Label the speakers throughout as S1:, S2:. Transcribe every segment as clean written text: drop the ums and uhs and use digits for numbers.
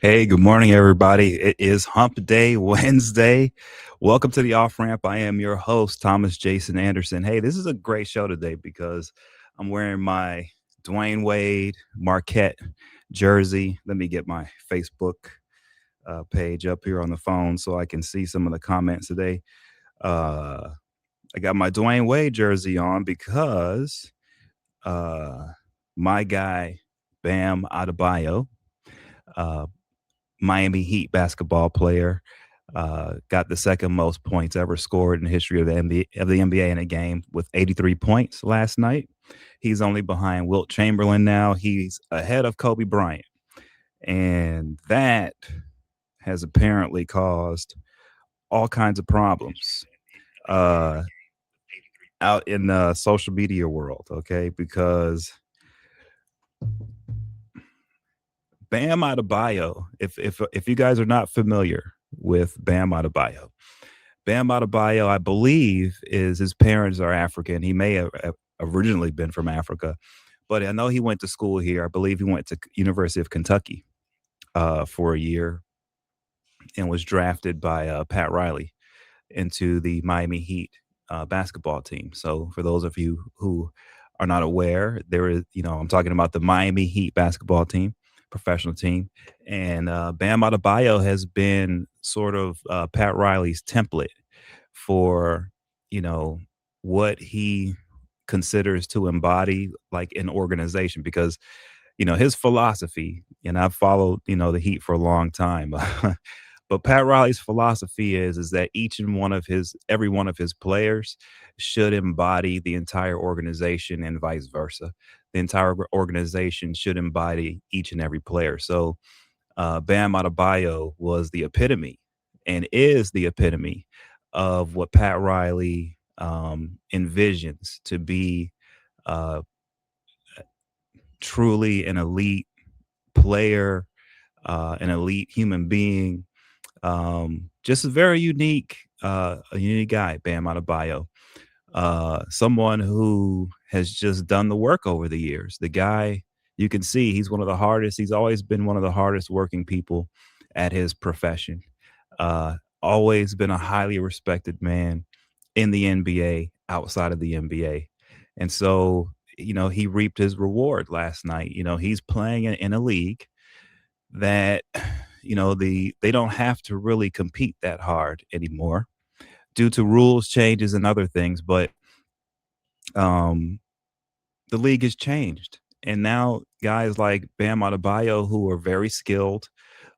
S1: Hey, good morning, everybody. It is Hump Day Wednesday. Welcome to the Off Ramp. I am your host, Thomas Jason Anderson. Hey, this is a great show today because I'm wearing my Dwayne Wade Marquette jersey. Let me get my Facebook page up here on the phone so I can see some of the comments today. Uh, I got my Dwayne Wade jersey on because uh, my guy, Bam Adebayo, uh, Miami Heat basketball player, got the second most points ever scored in the history of the NBA in a game with 83 points last night. He's only behind Wilt Chamberlain now. He's ahead of Kobe Bryant, and that has apparently caused all kinds of problems uh, out in the social media world. Okay, because Bam Adebayo, if you guys are not familiar with Bam Adebayo, Bam Adebayo, I believe, is his parents are African. He may have originally been from Africa, but I know he went to school here. I believe he went to University of Kentucky for a year and was drafted by Pat Riley into the Miami Heat basketball team. So for those of you who are not aware, there is, I'm talking about the Miami Heat basketball team, professional team, and Bam Adebayo has been sort of Pat Riley's template for what he considers to embody like an organization because his philosophy, and I've followed the Heat for a long time. But Pat Riley's philosophy is that each and one of his every one of his players should embody the entire organization and vice versa. The entire organization should embody each and every player. So Bam Adebayo was the epitome and is the epitome of what Pat Riley envisions to be uh, truly an elite player, an elite human being, just a unique guy, Bam Adebayo. Someone who has just done the work over the years. The guy, you can see he's one of the hardest. He's always been one of the hardest working people at his profession. Always been a highly respected man in the NBA, outside of the NBA. And so, he reaped his reward last night. He's playing in a league that, they don't have to really compete that hard anymore due to rules changes and other things. But um, the league has changed. And now guys like Bam Adebayo, who are very skilled,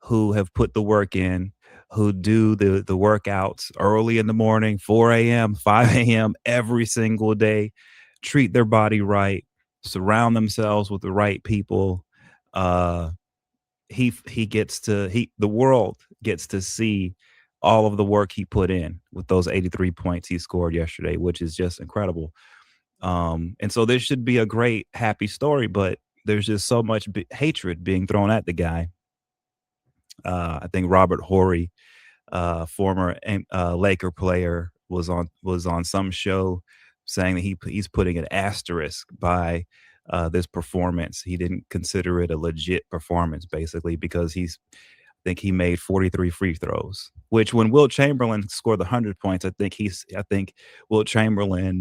S1: who have put the work in, who do the workouts early in the morning, 4 a.m., 5 a.m., every single day, treat their body right, surround themselves with the right people. Uh, he gets to he the world gets to see all of the work he put in with those 83 points he scored yesterday, which is just incredible. And so this should be a great, happy story, but there's just so much hatred being thrown at the guy. I think Robert Horry, former Laker player, was on some show saying that he's putting an asterisk by this performance. He didn't consider it a legit performance, basically, because think he made 43 free throws, which when Will Chamberlain scored the 100 points, I think Will Chamberlain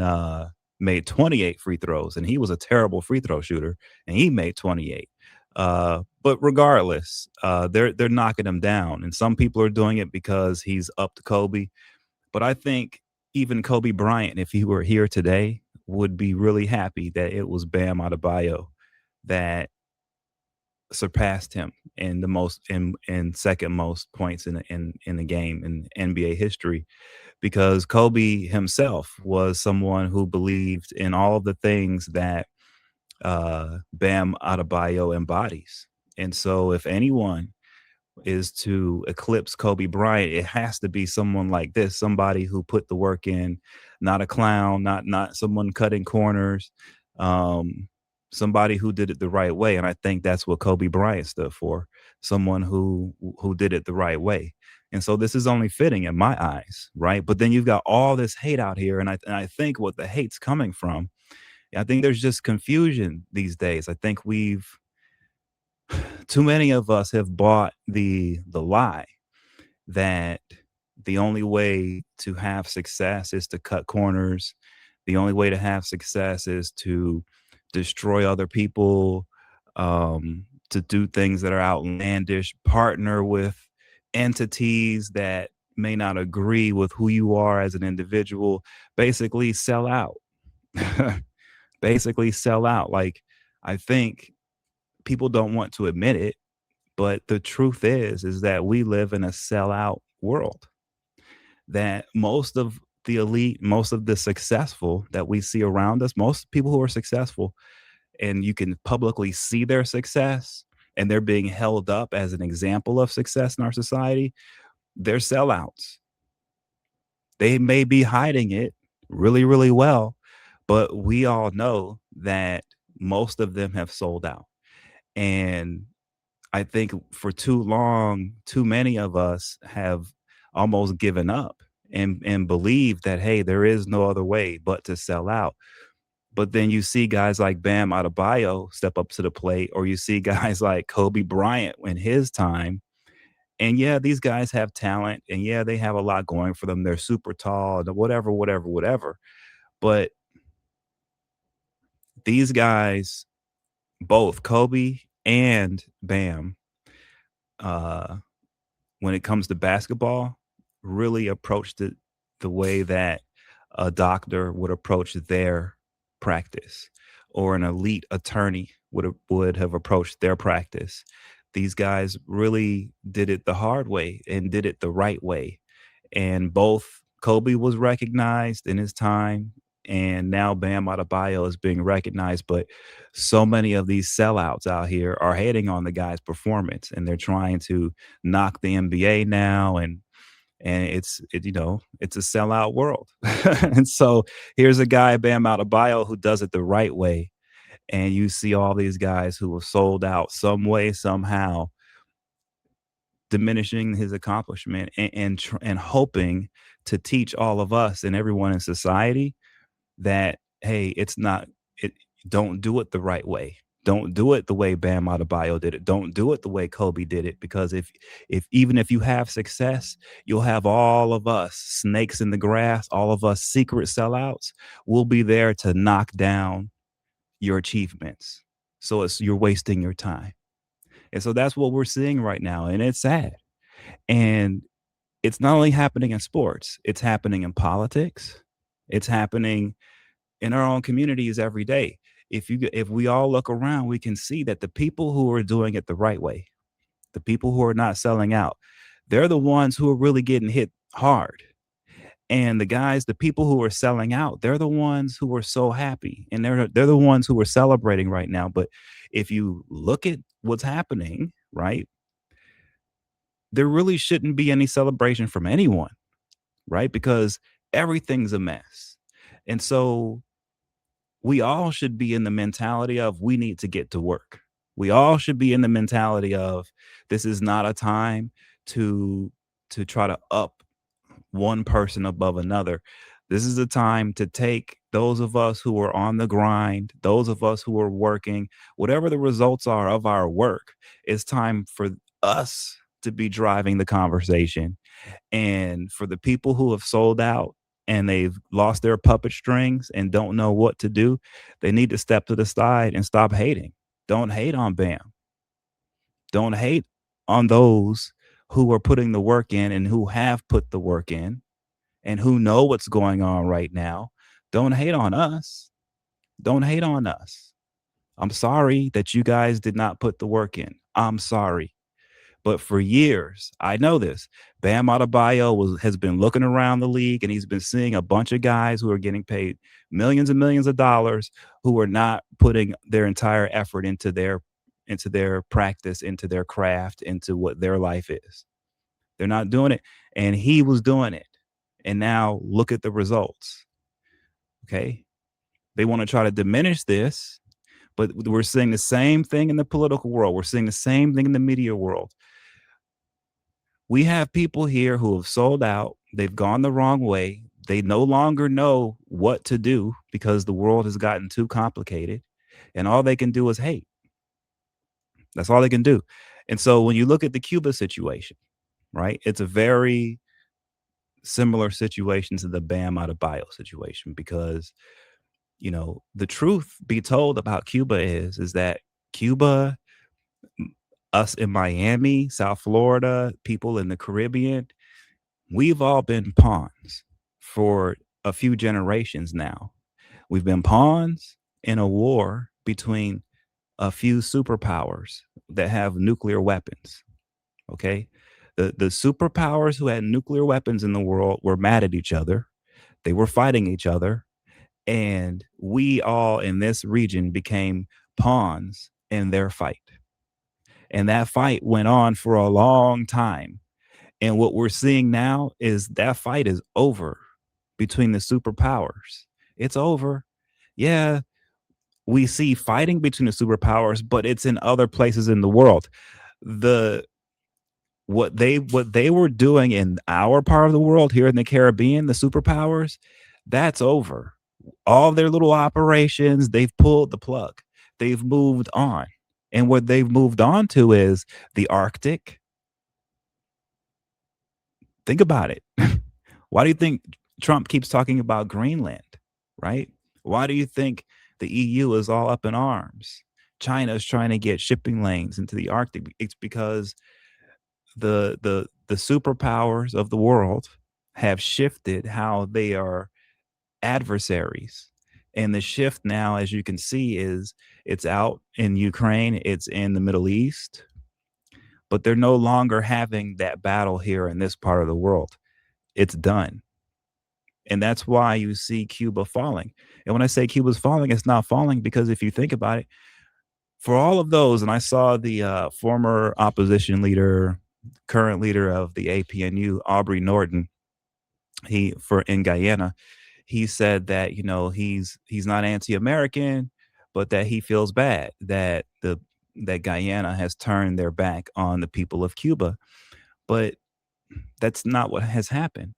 S1: made 28 free throws, and he was a terrible free throw shooter, and he made 28. But regardless, they're knocking him down, and some people are doing it because he's up to Kobe. But I think even Kobe Bryant, if he were here today, would be really happy that it was Bam Adebayo that surpassed him in the most in second most points in the game in NBA history, because Kobe himself was someone who believed in all of the things that Bam Adebayo embodies. And so if anyone is to eclipse Kobe Bryant, it has to be someone like this, somebody who put the work in, not a clown, not someone cutting corners, um, somebody who did it the right way. And I think that's what Kobe Bryant stood for, someone who did it the right way. And so this is only fitting in my eyes, right? But then you've got all this hate out here, and I think what the hate's coming from, I think there's just confusion these days. I think we've too many of us have bought the lie that the only way to have success is to cut corners. The only way to have success is to destroy other people, to do things that are outlandish, partner with entities that may not agree with who you are as an individual, basically sell out. Basically sell out. Like, I think people don't want to admit it, but the truth is that we live in a sellout world, that most of the elite, most of the successful that we see around us, most people who are successful and you can publicly see their success and they're being held up as an example of success in our society, they're sellouts. They may be hiding it really, really well, but we all know that most of them have sold out. And I think for too long, too many of us have almost given up and believe that, hey, there is no other way but to sell out. But then you see guys like Bam Adebayo step up to the plate, or you see guys like Kobe Bryant in his time. And yeah, these guys have talent, and yeah, they have a lot going for them. They're super tall, and whatever, whatever, whatever. But these guys, both Kobe and Bam, uh, when it comes to basketball, really approached it the way that a doctor would approach their practice, or an elite attorney would have approached their practice. These guys really did it the hard way and did it the right way. And both Kobe was recognized in his time, and now Bam Adebayo is being recognized. But so many of these sellouts out here are hating on the guy's performance, and they're trying to knock the NBA now, and it's a sellout world. And so here's a guy, Bam Adebayo, who does it the right way, and you see all these guys who have sold out some way, somehow, diminishing his accomplishment and hoping to teach all of us and everyone in society that, hey, it's not it don't do it the right way. Don't do it the way Bam Adebayo did it. Don't do it the way Kobe did it. Because if even if you have success, you'll have all of us snakes in the grass, all of us secret sellouts. We'll be there to knock down your achievements. So it's you're wasting your time. And so that's what we're seeing right now. And it's sad. And it's not only happening in sports, it's happening in politics. It's happening in our own communities every day. If we all look around, we can see that the people who are doing it the right way, the people who are not selling out, they're the ones who are really getting hit hard. And the people who are selling out, they're the ones who are so happy, and they're the ones who are celebrating right now. But if you look at what's happening, right, there really shouldn't be any celebration from anyone, right? Because everything's a mess. And so we all should be in the mentality of we need to get to work. We all should be in the mentality of this is not a time to try to up one person above another. This is a time to take those of us who are on the grind, those of us who are working, whatever the results are of our work, it's time for us to be driving the conversation. And for the people who have sold out and they've lost their puppet strings and don't know what to do, they need to step to the side and stop hating. Don't hate on Bam. Don't hate on those who are putting the work in and who have put the work in and who know what's going on right now. Don't hate on us. Don't hate on us. I'm sorry that you guys did not put the work in. I'm sorry. But for years, I know this. Bam Adebayo has been looking around the league and he's been seeing a bunch of guys who are getting paid millions and millions of dollars who are not putting their entire effort into their practice, into their craft, into what their life is. They're not doing it. And he was doing it. And now look at the results. Okay. They want to try to diminish this, but we're seeing the same thing in the political world. We're seeing the same thing in the media world. We have people here who have sold out. They've gone the wrong way. They no longer know what to do because the world has gotten too complicated. And all they can do is hate. That's all they can do. And so when you look at the Cuba situation, right, it's a very similar situation to the Bam Adebayo situation because, the truth be told about Cuba is that Cuba, us in Miami, South Florida, people in the Caribbean, we've all been pawns for a few generations now. We've been pawns in a war between a few superpowers that have nuclear weapons. Okay. The superpowers who had nuclear weapons in the world were mad at each other. They were fighting each other. And we all in this region became pawns in their fight. And that fight went on for a long time. And what we're seeing now is that fight is over between the superpowers. It's over. Yeah, we see fighting between the superpowers, but it's in other places in the world. The what they were doing in our part of the world here in the Caribbean, the superpowers, that's over. All their little operations, they've pulled the plug. They've moved on. And what they've moved on to is the Arctic. Think about it. Why do you think Trump keeps talking about Greenland, right? Why do you think the EU is all up in arms? China is trying to get shipping lanes into the Arctic. It's because the superpowers of the world have shifted how they are adversaries. And the shift now, as you can see, is it's out in Ukraine, it's in the Middle East, but they're no longer having that battle here in this part of the world. It's done. And that's why you see Cuba falling. And when I say Cuba's falling, it's not falling because if you think about it, for all of those, and I saw the former opposition leader, current leader of the APNU, Aubrey Norton, he for in Guyana, he said that he's not anti-American, but that he feels bad that Guyana has turned their back on the people of Cuba. But that's not what has happened.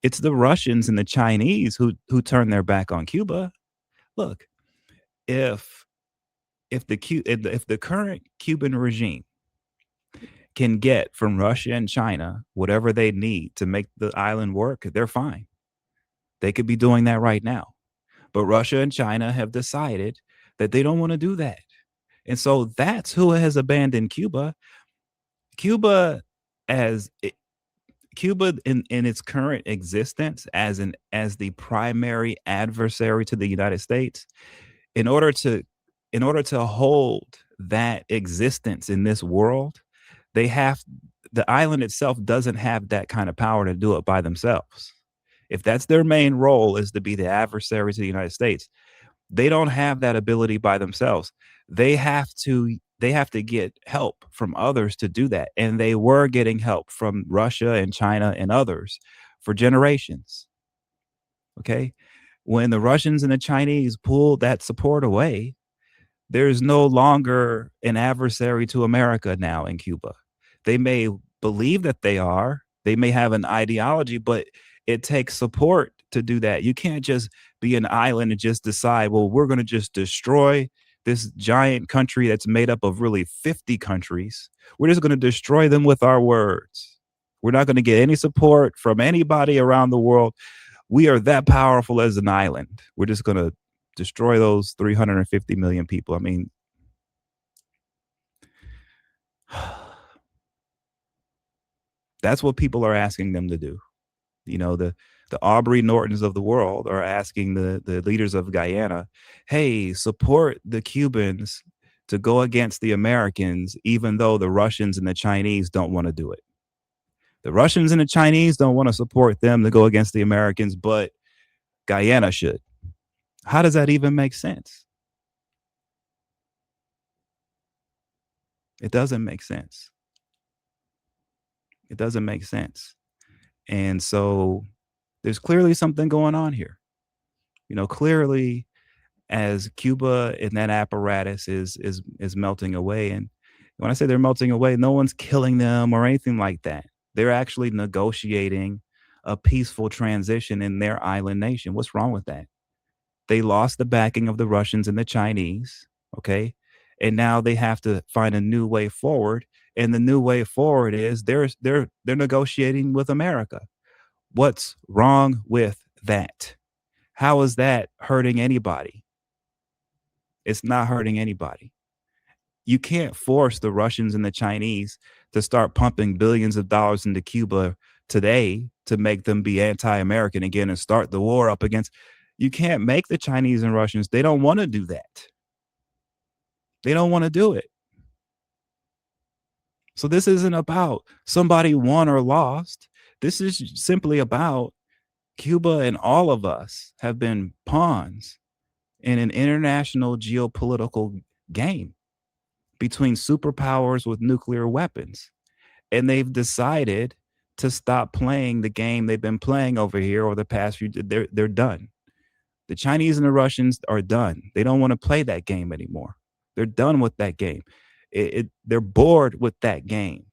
S1: It's the Russians and the Chinese who turned their back on Cuba. Look, if if the current Cuban regime can get from Russia and China whatever they need to make the island work, they're fine. They could be doing that right now. But Russia and China have decided that they don't want to do that. And so that's who has abandoned Cuba. Cuba as Cuba in its current existence as the primary adversary to the United States, in order to hold that existence in this world, they have the island itself doesn't have that kind of power to do it by themselves. If that's their main role is to be the adversary to the United States, they don't have that ability by themselves. They have to get help from others to do that. And they were getting help from Russia and China and others for generations. Okay. When the Russians and the Chinese pulled that support away, there's no longer an adversary to America now in Cuba. They may believe that they are, they may have an ideology, but it takes support to do that. You can't just be an island and just decide, well, we're going to just destroy this giant country that's made up of really 50 countries. We're just going to destroy them with our words. We're not going to get any support from anybody around the world. We are that powerful as an island. We're just going to destroy those 350 million people. I mean, that's what people are asking them to do. You know, the Aubrey Nortons of the world are asking the leaders of Guyana, hey, support the Cubans to go against the Americans, even though the Russians and the Chinese don't want to do it. The Russians and the Chinese don't want to support them to go against the Americans, but Guyana should. How does that even make sense? It doesn't make sense. It doesn't make sense. And so there's clearly something going on here. You know, clearly as Cuba and that apparatus is melting away. And when I say they're melting away, no one's killing them or anything like that. They're actually negotiating a peaceful transition in their island nation. What's wrong with that? They lost the backing of the Russians and the Chinese, okay? And now they have to find a new way forward. And the new way forward is they're negotiating with America. What's wrong with that? How is that hurting anybody? It's not hurting anybody. You can't force the Russians and the Chinese to start pumping billions of dollars into Cuba today to make them be anti-American again and start the war up against. You can't make the Chinese and Russians. They don't want to do that. They don't want to do it. So this isn't about somebody won or lost. This is simply about Cuba and all of us have been pawns in an international geopolitical game between superpowers with nuclear weapons. And they've decided to stop playing the game they've been playing over here over the past few. They're done. The Chinese and the Russians are done. They don't want to play that game anymore. They're done with that game. They're bored with that game.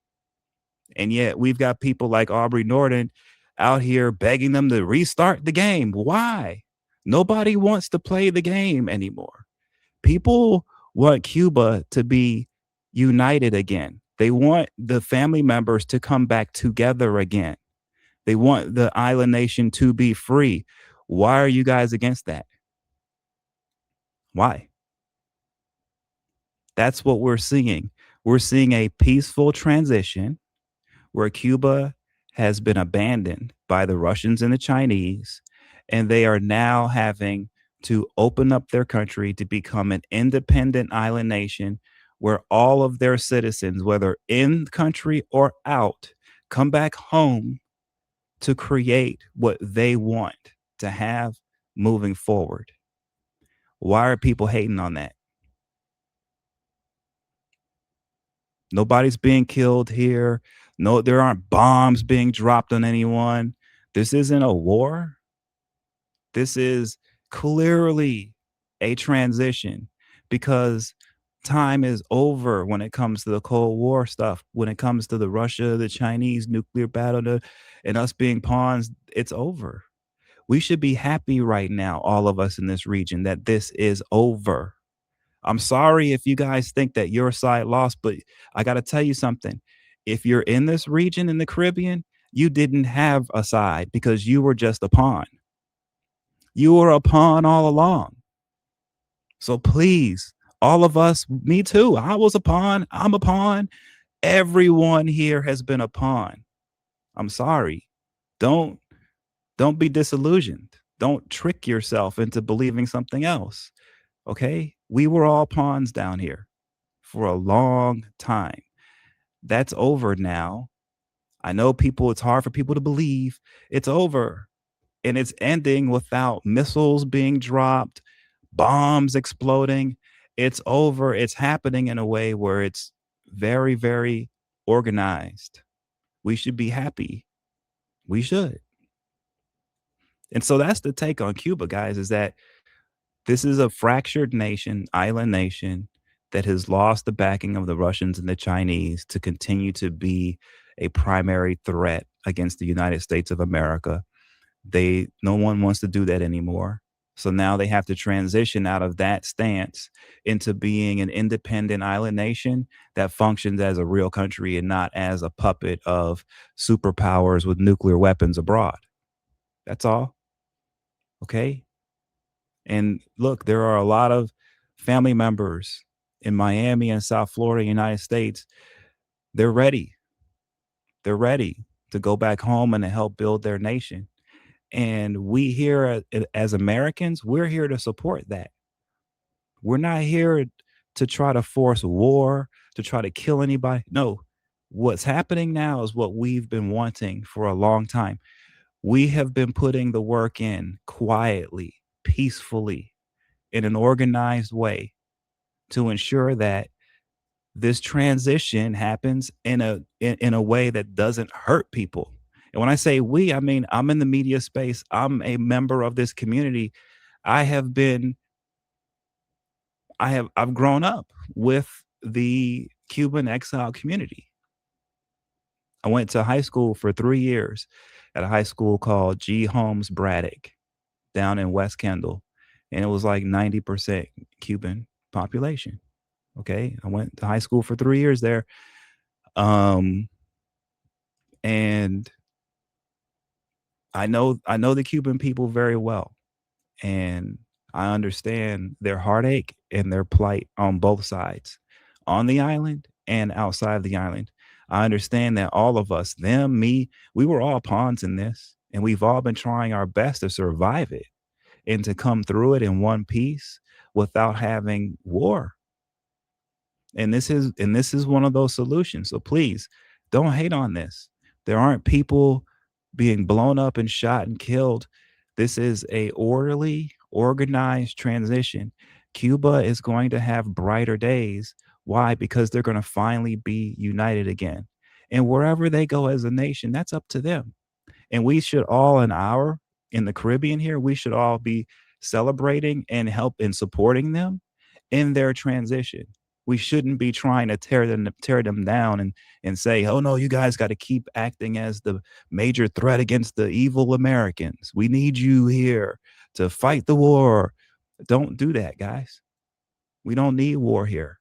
S1: And yet we've got people like Aubrey Norton out here begging them to restart the game. Why? Nobody wants to play the game anymore. People want Cuba to be united again. They want the family members to come back together again. They want the island nation to be free. Why are you guys against that? Why? That's what we're seeing. We're seeing a peaceful transition where Cuba has been abandoned by the Russians and the Chinese, and they are now having to open up their country to become an independent island nation where all of their citizens, whether in country or out, come back home to create what they want to have moving forward. Why are people hating on that? Nobody's being killed here. No, there aren't bombs being dropped on anyone. This isn't a war. This is clearly a transition because time is over when it comes to the Cold War stuff. When it comes to the Russia, the Chinese nuclear battle, and us being pawns, it's over. We should be happy right now, all of us in this region, that this is over. I'm sorry if you guys think that your side lost, but I got to tell you something. If you're in this region in the Caribbean, you didn't have a side because you were just a pawn. You were a pawn all along. So please, all of us, me too. I was a pawn. I'm a pawn. Everyone here has been a pawn. I'm sorry. Don't don't be disillusioned. Don't trick yourself into believing something else. Okay? We were all pawns down here for a long time. That's over now. I know people, it's hard for people to believe. It's over. And it's ending without missiles being dropped, bombs exploding. It's over. It's happening in a way where it's very, very organized. We should be happy. We should. And so that's the take on Cuba, guys, is that this is a fractured nation, island nation that has lost the backing of the Russians and the Chinese to continue to be a primary threat against the United States of America. They no one wants to do that anymore. So now they have to transition out of that stance into being an independent island nation that functions as a real country and not as a puppet of superpowers with nuclear weapons abroad. That's all. Okay. And look, there are a lot of family members in Miami and South Florida, United States. They're ready. They're ready to go back home and to help build their nation. And we here as Americans, we're here to support that. We're not here to try to force war, to try to kill anybody. No, what's happening now is what we've been wanting for a long time. We have been putting the work in quietly, peacefully, in an organized way to ensure that this transition happens in a way that doesn't hurt people. And when I say we, I mean I'm in the media space. I'm a member of this community. I have been I've grown up with the Cuban exile community. I went to high school for 3 years at a high school called G. Holmes Braddock down in West Kendall, and it was like 90% Cuban population. Okay, I went to high school for 3 years there, um, and I know the Cuban people very well, and I understand their heartache and their plight on both sides, on the island and outside of the island. I understand that all of us, them, me, we were all pawns in this, and we've all been trying our best to survive it and to come through it in one piece without having war. And this is one of those solutions. So please don't hate on this. There aren't people being blown up and shot and killed. This is a orderly, organized transition. Cuba is going to have brighter days. Why? Because they're going to finally be united again. And wherever they go as a nation, that's up to them. And we should all in the Caribbean here, we should all be celebrating and help and supporting them in their transition. We shouldn't be trying to tear them down and say, "Oh no, you guys got to keep acting as the major threat against the evil Americans. We need you here to fight the war." Don't do that, guys. We don't need war here.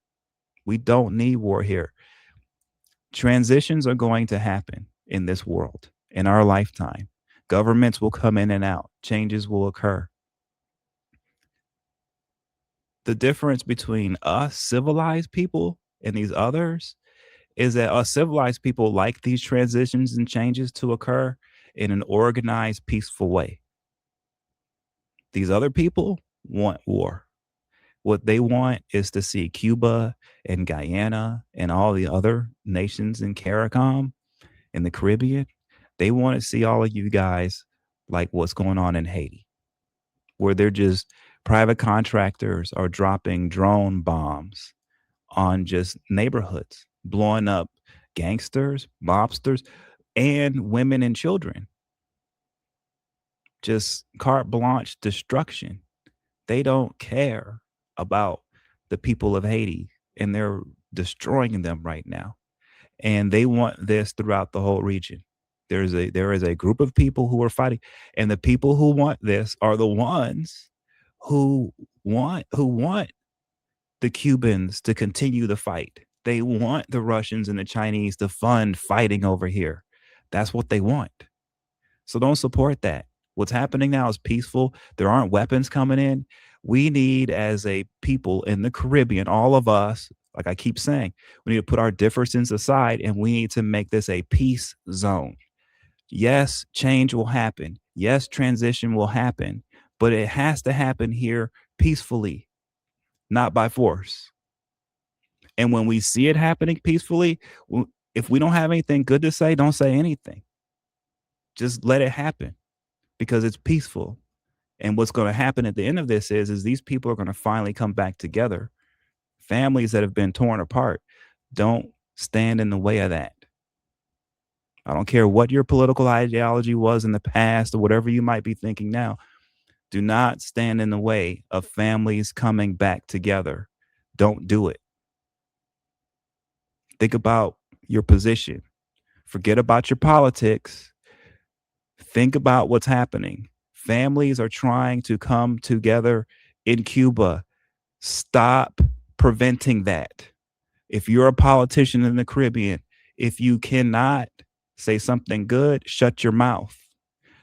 S1: We don't need war here. Transitions are going to happen in this world in our lifetime. Governments will come in and out. Changes will occur. The difference between us civilized people and these others is that us civilized people like these transitions and changes to occur in an organized, peaceful way. These other people want war. What they want is to see Cuba and Guyana and all the other nations in CARICOM in the Caribbean. They want to see all of you guys like what's going on in Haiti, where they're just private contractors are dropping drone bombs on just neighborhoods, blowing up gangsters, mobsters, and women and children. Just carte blanche destruction. They don't care about the people of Haiti, and they're destroying them right now. And they want this throughout the whole region. There is a group of people who are fighting, and the people who want this are the ones who want the Cubans to continue the fight. They want the Russians and the Chinese to fund fighting over here. That's what they want. So don't support that. What's happening now is peaceful. There aren't weapons coming in. We need, as a people in the Caribbean, all of us, like I keep saying, we need to put our differences aside and we need to make this a peace zone. Yes, change will happen. Yes, transition will happen, but it has to happen here peacefully, not by force. And when we see it happening peacefully, if we don't have anything good to say, don't say anything. Just let it happen because it's peaceful. And what's going to happen at the end of this is these people are going to finally come back together. Families that have been torn apart, don't stand in the way of that. I don't care what your political ideology was in the past or whatever you might be thinking now. Do not stand in the way of families coming back together. Don't do it. Think about your position. Forget about your politics. Think about what's happening. Families are trying to come together in Cuba. Stop preventing that. If you're a politician in the Caribbean, if you cannot say something good, shut your mouth.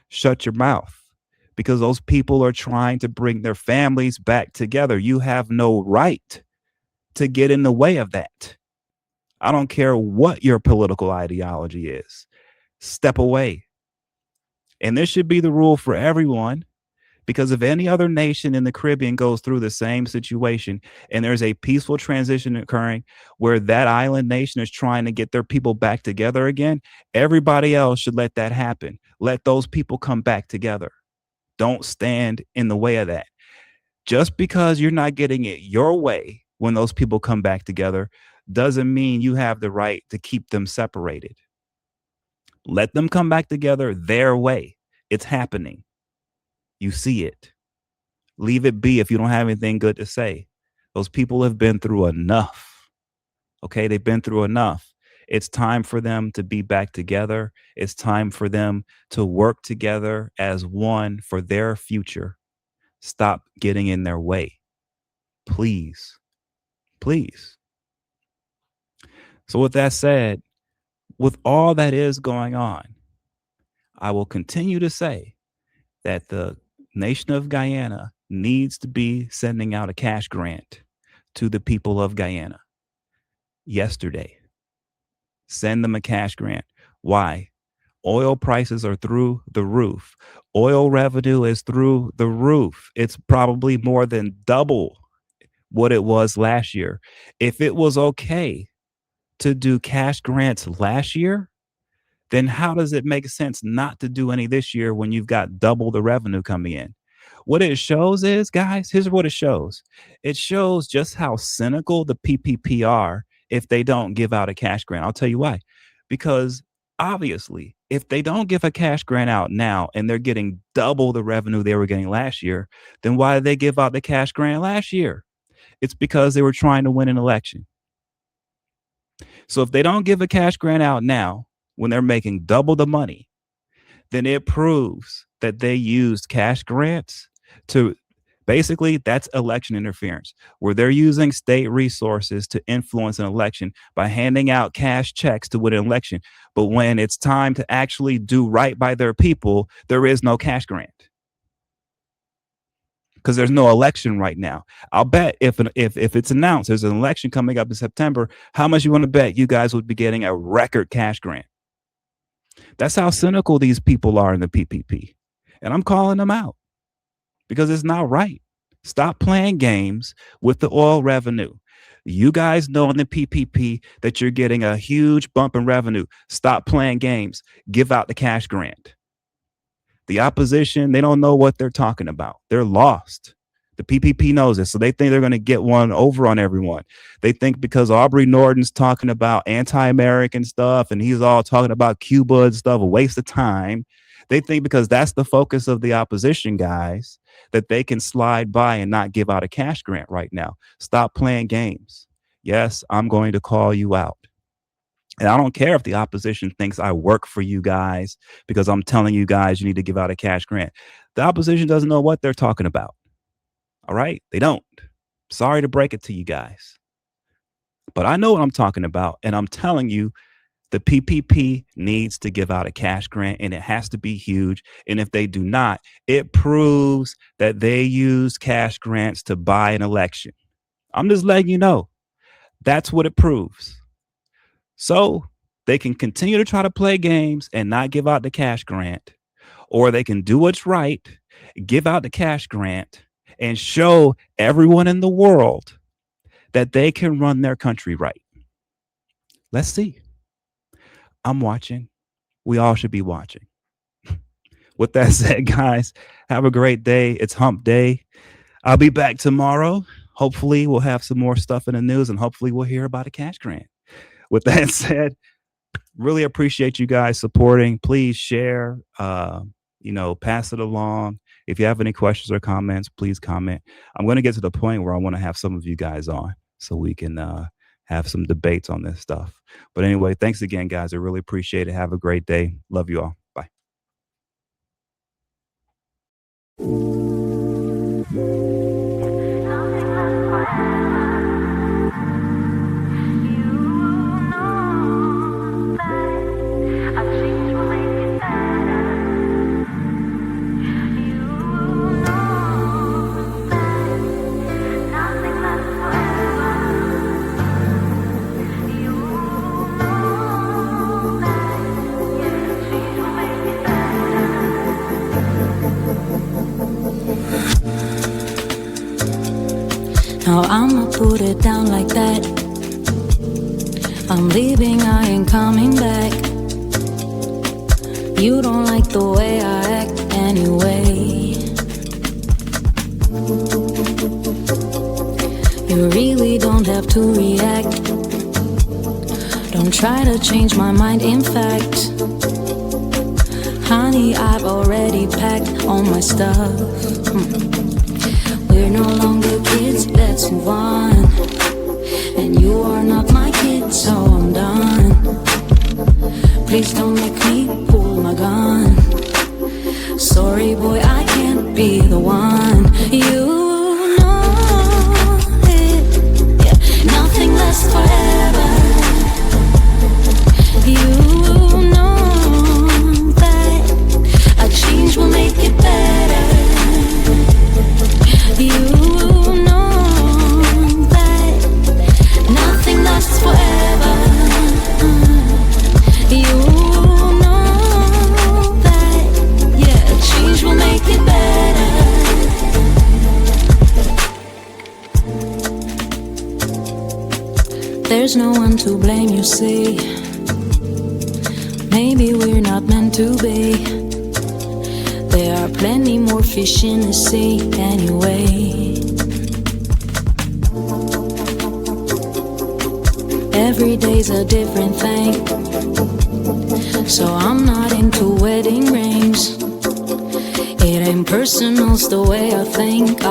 S1: Shut your mouth. Because those people are trying to bring their families back together. You have no right to get in the way of that. I don't care what your political ideology is. Step away. And this should be the rule for everyone, because if any other nation in the Caribbean goes through the same situation and there's a peaceful transition occurring where that island nation is trying to get their people back together again, everybody else should let that happen. Let those people come back together. Don't stand in the way of that. Just because you're not getting it your way when those people come back together doesn't mean you have the right to keep them separated. Let them come back together their way. It's happening. You see it. Leave it be if you don't have anything good to say. Those people have been through enough. Okay, they've been through enough. It's time for them to be back together. It's time for them to work together as one for their future. Stop getting in their way. Please. Please. So with that said, with all that is going on, I will continue to say that the nation of Guyana needs to be sending out a cash grant to the people of Guyana yesterday. Send them a cash grant. Why? Oil prices are through the roof. Oil revenue is through the roof. It's probably more than double what it was last year. If it was okay to do cash grants last year, then how does it make sense not to do any this year when you've got double the revenue coming in? What it shows is, guys, here's what it shows. It shows just how cynical the PPP are if they don't give out a cash grant. I'll tell you why. Because obviously, if they don't give a cash grant out now and they're getting double the revenue they were getting last year, then why did they give out the cash grant last year? It's because they were trying to win an election. So if they don't give a cash grant out now when they're making double the money, then it proves that they used cash grants to basically, that's election interference, where they're using state resources to influence an election by handing out cash checks to win an election. But when it's time to actually do right by their people, there is no cash grant because there's no election right now. I'll bet if it's announced there's an election coming up in September, how much you want to bet you guys would be getting a record cash grant? That's how cynical these people are in the PPP. And I'm calling them out because it's not right. Stop playing games with the oil revenue. You guys know in the PPP that you're getting a huge bump in revenue. Stop playing games. Give out the cash grant. The opposition, they don't know what they're talking about. They're lost. The PPP knows it, so they think they're going to get one over on everyone. They think because Aubrey Norton's talking about anti-American stuff and he's all talking about Cuba and stuff, a waste of time. They think because that's the focus of the opposition guys that they can slide by and not give out a cash grant right now. Stop playing games. Yes, I'm going to call you out. And I don't care if the opposition thinks I work for you guys because I'm telling you guys you need to give out a cash grant. The opposition doesn't know what they're talking about. All right? They don't. Sorry to break it to you guys, but I know what I'm talking about. And I'm telling you, the PPP needs to give out a cash grant, and it has to be huge. And if they do not, it proves that they use cash grants to buy an election. I'm just letting you know. That's what it proves. So they can continue to try to play games and not give out the cash grant, or they can do what's right, give out the cash grant, and show everyone in the world that they can run their country right. Let's see. I'm watching. We all should be watching. With that said, guys, have a great day. It's hump day. I'll be back tomorrow. Hopefully, we'll have some more stuff in the news, and hopefully, we'll hear about a cash grant. With that said, really appreciate you guys supporting. Please share, pass it along. If you have any questions or comments, please comment. I'm going to get to the point where I want to have some of you guys on so we can have some debates on this stuff. But anyway, thanks again, guys. I really appreciate it. Have a great day. Love you all. Bye.
S2: Now I'ma put it down like that. I'm leaving, I ain't coming back. You don't like the way I act anyway. You really don't have to react. Don't try to change my mind, in fact. Honey, I've already packed all my stuff. We're no longer kids, let's move on. And you are not my kid, so I'm done. Please don't make me pull my gun. Sorry boy, I can't be the one. You know it, yeah. Nothing lasts forever. You know that a change will make it better. You know that nothing lasts forever. You know that, yeah, change will make it better. There's no one to blame, you see. Maybe we're not meant to be. There are plenty more fish in the sea anyway. Every day's a different thing, so I'm not into wedding rings. It ain't personal, it's the way I think.